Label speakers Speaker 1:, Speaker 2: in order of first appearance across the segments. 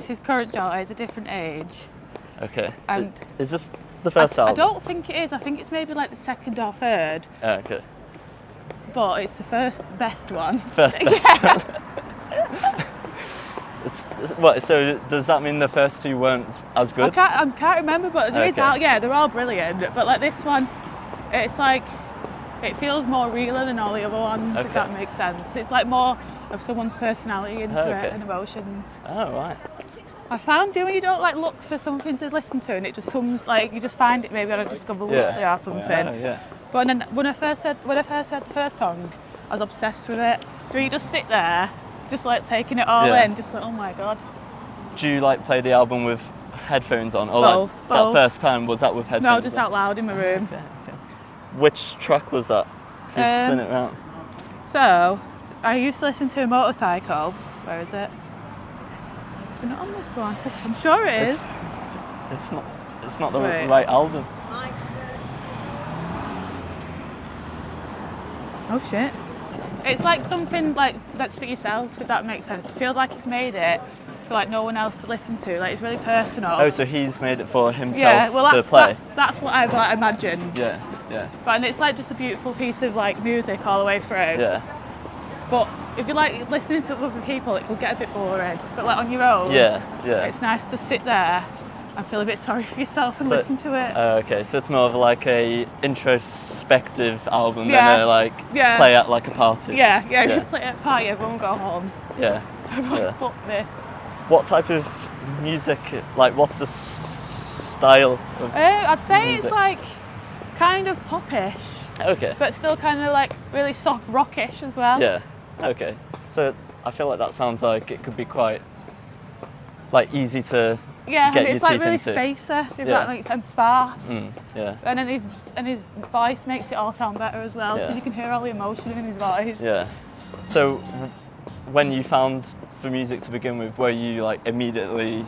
Speaker 1: it's his current daughter. He's a different age.
Speaker 2: Okay.
Speaker 1: And
Speaker 2: is this the first album?
Speaker 1: I don't think it is. I think it's maybe like the second or third.
Speaker 2: Oh, okay.
Speaker 1: But it's the first best one.
Speaker 2: First best one. What? So does that mean the first two weren't as good?
Speaker 1: I can't remember, but there is they're all brilliant. But like this one, it's like it feels more realer than all the other ones. If that makes sense. It's like more of someone's personality into it and emotions.
Speaker 2: Oh right.
Speaker 1: I found when you don't like look for something to listen to and it just comes like you just find it maybe on a Discover Weekly or something.
Speaker 2: Oh, yeah.
Speaker 1: But then when I first heard the first song, I was obsessed with it. You just sit there, just like taking it all in, just like oh my god.
Speaker 2: Do you like play the album with headphones on? Or
Speaker 1: both.
Speaker 2: That first time was that with headphones?
Speaker 1: No, just out loud in my room.
Speaker 2: Okay. Which track was that? If you spin it around.
Speaker 1: So I used to listen to a Motorcycle. Where is it? Is it not on this one? I'm sure it is.
Speaker 2: It's not the right album.
Speaker 1: Oh shit. It's like something like that's for yourself, if that makes sense. It feels like he's made it for like no one else to listen to. Like it's really personal.
Speaker 2: Oh, so he's made it for himself to play.
Speaker 1: That's what I've like imagined.
Speaker 2: Yeah.
Speaker 1: But and it's like just a beautiful piece of like music all the way through.
Speaker 2: Yeah.
Speaker 1: But if you like listening to other people, it could get a bit boring. But like on your own, it's nice to sit there and feel a bit sorry for yourself and listen to it.
Speaker 2: Okay, so it's more of like a introspective album than a like play at like a party.
Speaker 1: Yeah. If you play at a party, everyone will go home.
Speaker 2: Yeah.
Speaker 1: So I'm like, fuck this.
Speaker 2: What type of music? Like, what's the style of
Speaker 1: I'd say
Speaker 2: music?
Speaker 1: it's like kind of popish.
Speaker 2: Okay.
Speaker 1: But still kind of like really soft rockish as well.
Speaker 2: Yeah. Okay. So I feel like that sounds like it could be quite like easy to get
Speaker 1: and
Speaker 2: your
Speaker 1: it's like
Speaker 2: teeth
Speaker 1: really
Speaker 2: into.
Speaker 1: spacer, if that makes sense, sparse.
Speaker 2: Yeah.
Speaker 1: And then his voice makes it all sound better as well because you can hear all the emotion in his voice.
Speaker 2: Yeah. So when you found the music to begin with, were you like immediately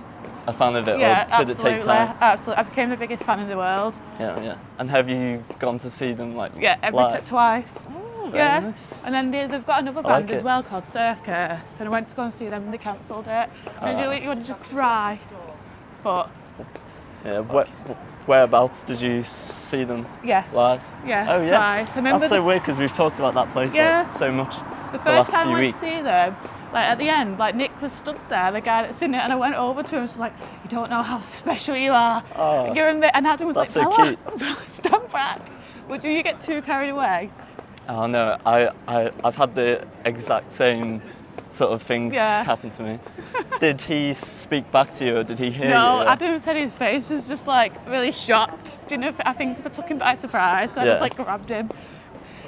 Speaker 2: a fan of it, or did
Speaker 1: absolutely,
Speaker 2: it take time?
Speaker 1: Absolutely. I became the biggest fan in the world.
Speaker 2: Yeah. And have you gone to see them like?
Speaker 1: Yeah, twice.
Speaker 2: Oh, very nice.
Speaker 1: And then they've got another band as well called Surf Curse, and I went to go and see them and they cancelled it. And you want to just cry, but.
Speaker 2: Yeah. Whereabouts did you see them? Live.
Speaker 1: Yes, twice. I remember
Speaker 2: that's so weird because we've talked about that place so much.
Speaker 1: The first time I went
Speaker 2: weeks.
Speaker 1: to see them, like at the end, like Nick was stood there, the guy that's in it, and I went over to him and was like, "You don't know how special you are." You're in there, and Adam was like,
Speaker 2: so
Speaker 1: "Bella, stand back." Would you get too carried away?
Speaker 2: Oh no, I've had the exact same sort of thing happen to me. Did he speak back to you, or did he hear you?
Speaker 1: No, Adam said his face was just like really shocked. Do you know? I think I took him by surprise. I just like grabbed him.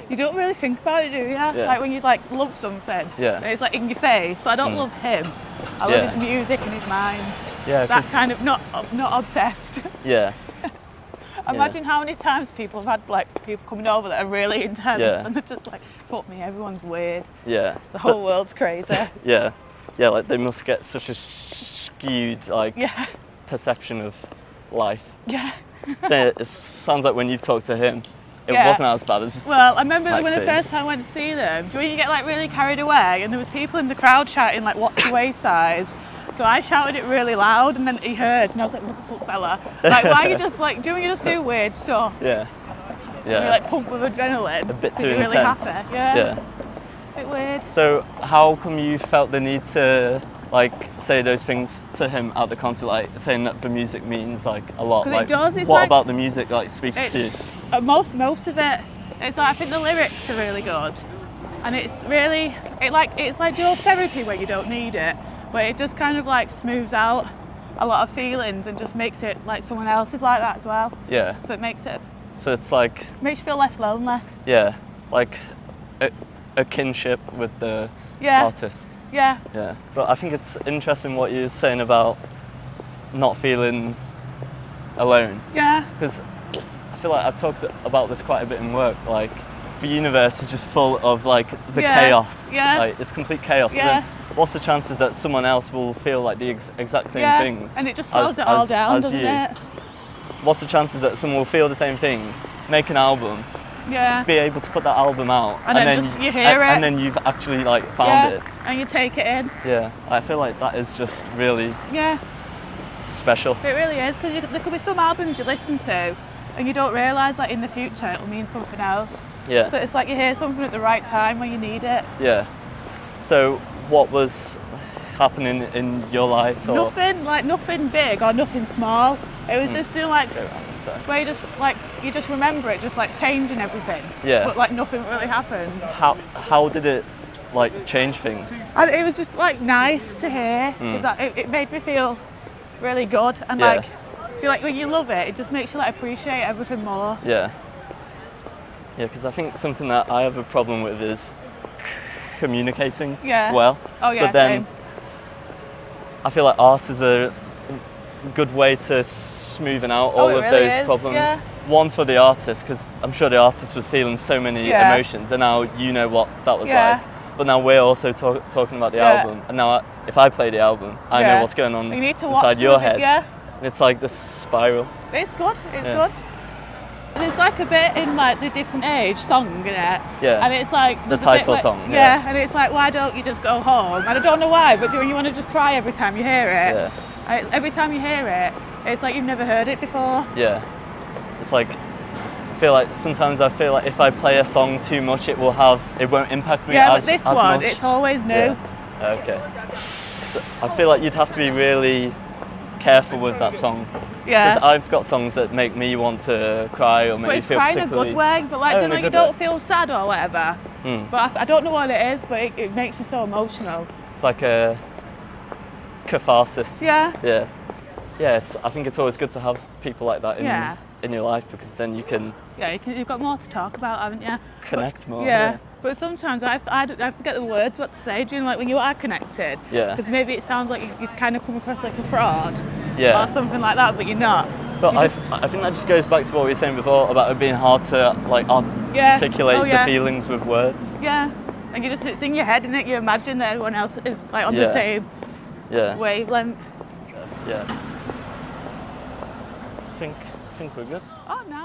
Speaker 1: You don't really think about it, do you? Like when you like love something, it's like in your face. But I don't love him. I love his music and his mind. Yeah, that's kind of not obsessed.
Speaker 2: Yeah.
Speaker 1: Imagine how many times people have had like people coming over that are really intense, and they're just like, "Fuck me, everyone's weird." Yeah. The whole world's crazy.
Speaker 2: Yeah, like they must get such a skewed like perception of life.
Speaker 1: Yeah.
Speaker 2: It sounds like when you've talked to him, it wasn't as bad as.
Speaker 1: Well, I remember when the first time I went to see them. Do you get like really carried away, and there was people in the crowd shouting like, "What's your waist size?" So I shouted it really loud, and then he heard, and I was like, "What the fuck, Bella? Like, why are you just like doing? You just do weird stuff." Yeah. You're like pumped with adrenaline.
Speaker 2: A bit too
Speaker 1: intense. Really happy. Yeah. A bit weird.
Speaker 2: So how come you felt the need to like say those things to him at the concert, like saying that the music means like a lot? Like,
Speaker 1: it does. It's
Speaker 2: what
Speaker 1: like,
Speaker 2: about the music like speaks to you?
Speaker 1: Most of it. It's like I think the lyrics are really good, and it's really it's like dual therapy where you don't need it. But it just kind of like smooths out a lot of feelings and just makes it like someone else is like that as well. Yeah. So it makes it.
Speaker 2: So it's like.
Speaker 1: Makes you feel less lonely.
Speaker 2: Yeah, like a kinship with the artist.
Speaker 1: Yeah.
Speaker 2: Yeah. But I think it's interesting what you're saying about not feeling alone. Yeah. Because I feel like I've talked about this quite a bit in work. Like the universe is just full of like the chaos. Yeah. Like it's complete chaos. Yeah. But then, what's the chances that someone else will feel like the exact same things?
Speaker 1: And it just slows it all down, doesn't it?
Speaker 2: What's the chances that someone will feel the same thing, make an album, be able to put that album out,
Speaker 1: and then just you hear it,
Speaker 2: and then you've actually like found it,
Speaker 1: and you take it in.
Speaker 2: Yeah, I feel like that is just really special.
Speaker 1: It really is, because there could be some albums you listen to and you don't realise like in the future it'll mean something else.
Speaker 2: Yeah.
Speaker 1: So it's like you hear something at the right time when you need it.
Speaker 2: Yeah. So what was happening in your life? Or?
Speaker 1: Nothing big or nothing small. It was just like where you just remember it just like changing everything.
Speaker 2: Yeah.
Speaker 1: But like nothing really happened.
Speaker 2: How did it like change things?
Speaker 1: And it was just like nice to hear. It made me feel really good, and like I feel like when you love it, it just makes you like appreciate everything more.
Speaker 2: Yeah. Yeah, because I think something that I have a problem with is communicating well.
Speaker 1: Oh yeah,
Speaker 2: but then
Speaker 1: same.
Speaker 2: I feel like art is a good way to smoothen out all of
Speaker 1: really
Speaker 2: those problems.
Speaker 1: Yeah.
Speaker 2: One for the artist, because I'm sure the artist was feeling so many emotions, and now you know what that was like. But now we're also talking about the album, and now if I play the album, I know what's going on inside your head. And it's like this spiral.
Speaker 1: It's good. It's good. And it's like a bit in like the different age song, isn't it?
Speaker 2: Yeah.
Speaker 1: And it's like
Speaker 2: the title song.
Speaker 1: Yeah. And it's like, why don't you just go home? And I don't know why, but do you want to just cry every time you hear it?
Speaker 2: Yeah.
Speaker 1: Every time you hear it, it's like you've never heard it before.
Speaker 2: Yeah. It's like sometimes I feel like if I play a song too much, it won't impact me
Speaker 1: but this one,
Speaker 2: much.
Speaker 1: it's always new.
Speaker 2: Yeah. Okay. So I feel like you'd have to be really careful with that song.
Speaker 1: Yeah.
Speaker 2: Because I've got songs that make me want to cry or make me feel particularly...
Speaker 1: But it's crying in a good way, but like, you don't feel sad or whatever. But I don't know what it is, but it makes you so emotional.
Speaker 2: It's like a catharsis.
Speaker 1: Yeah.
Speaker 2: Yeah. Yeah, I think it's always good to have people like that in your life, because then you can...
Speaker 1: Yeah, you've got more to talk about, haven't you?
Speaker 2: Connect more.
Speaker 1: Yeah. But sometimes I forget the words, what to say. Do you know, like when you are connected?
Speaker 2: Yeah.
Speaker 1: Because maybe it sounds like you kind of come across like a fraud.
Speaker 2: Yeah.
Speaker 1: Or something like that, but you're not.
Speaker 2: But I think that just goes back to what we were saying before about it being hard to like articulate the feelings with words.
Speaker 1: Yeah. And it's in your head, isn't it? You imagine that everyone else is like on the same wavelength.
Speaker 2: Yeah. I think we're good.
Speaker 1: Oh, no.